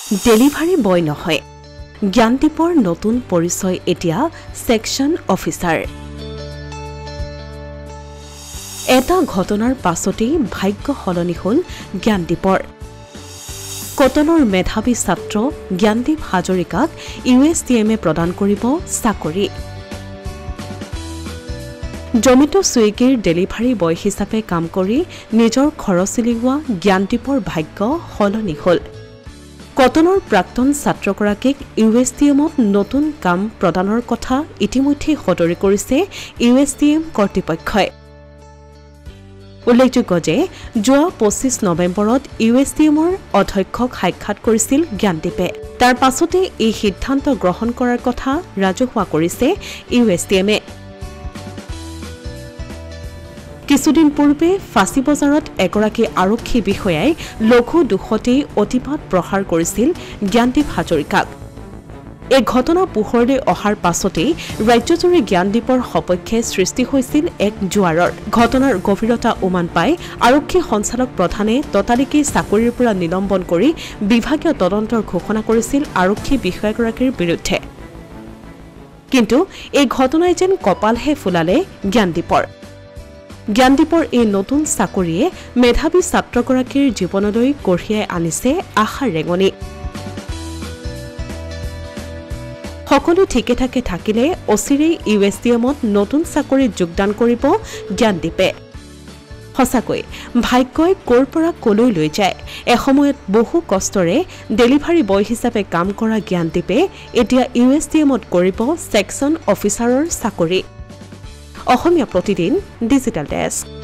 delivery boy নহয় জ্ঞানদীপৰ নতুন পৰিচয় এতিয়া সেকশন অফিচাৰ এটা ঘটনাৰ পাছতেই ভাগ্য সলনি হ'ল জ্ঞানদীপৰ কটনৰ মেধাৱী ছাত্ৰ জ্ঞানদীপ হাজৰিকাক USTMে প্ৰদান কৰিব চাকৰি জমিটো সুইগিৰ ডেলিভাৰী বয় হিচাপে কাম কৰি নিজৰ খৰচ উলিওৱা জ্ঞানদীপৰ ভাগ্য সলনি হ'ল কটনৰ প্ৰাক্তন ছাত্ৰগৰাকীক USTMত নতুন কাম প্ৰদানৰ কথা ইতিমধ্যে সদৰি কৰিছে USTM কৰ্তৃপক্ষই উল্লেখযোগ্য যে যোৱা 25 নৱেম্বৰত USTMৰ অধ্যক্ষক সাক্ষাৎ কৰিছিল জ্ঞানদীপে তাৰ পাছতে এই সিদ্ধান্ত গ্ৰহণ কৰাৰ কথা ৰাজহুৱা কৰিছে USTMে কিছুদিন পূৰ্বে ফাঁচী বজাৰত এগৰাকী আৰক্ষী বিষয়াই লঘু দুখতেই অতিপাত প্ৰহাৰ কৰিছিল জ্ঞানদীপ হাজৰিকাক এই ঘটনা পোহৰলৈ অহাৰ পাছতেই ৰাজ্যজুৰি জ্ঞানদীপৰ সপক্ষে সৃষ্টি হৈছিল এক জোৱাৰৰ ঘটনাৰ গভীৰতা উমান পাই আৰক্ষী সঞ্চালক প্ৰধানে ততালিকে চাকৰিৰ পৰা নিলম্বন কৰি বিভাগীয় তদন্তৰ ঘোষণা কৰিছিল আৰক্ষী বিষয়াগৰাকীৰ বিৰুদ্ধে কিন্তু এই ঘটনাই যেন কপালহে ফুলালে জ্ঞানদীপৰ এই নতুন চাকৰিয়ে মেধাৱী ছাত্ৰগৰাকীৰ জীৱনলৈ কঢ়িয়াই আনিছে আশাৰ ৰেঙনি সকলো ঠিকে থাকে থাকিলে অচিৰেই USTMত নতুন চাকৰিত যোগদান কৰিব জ্ঞানদীপে সঁচাকৈ ভাগ্যই ক'ৰ পৰা কলৈ লৈ যায় এসময়ত বহু কষ্টৰে ডেলিভাৰী বয় হিচাপে কাম কৰা জ্ঞানদীপে এতিয়া USTMত কৰিব সেকশন অফিচাৰৰ চাকৰি অসমীয়া প্ৰতিদিন ডিজিটেল ডেস্ক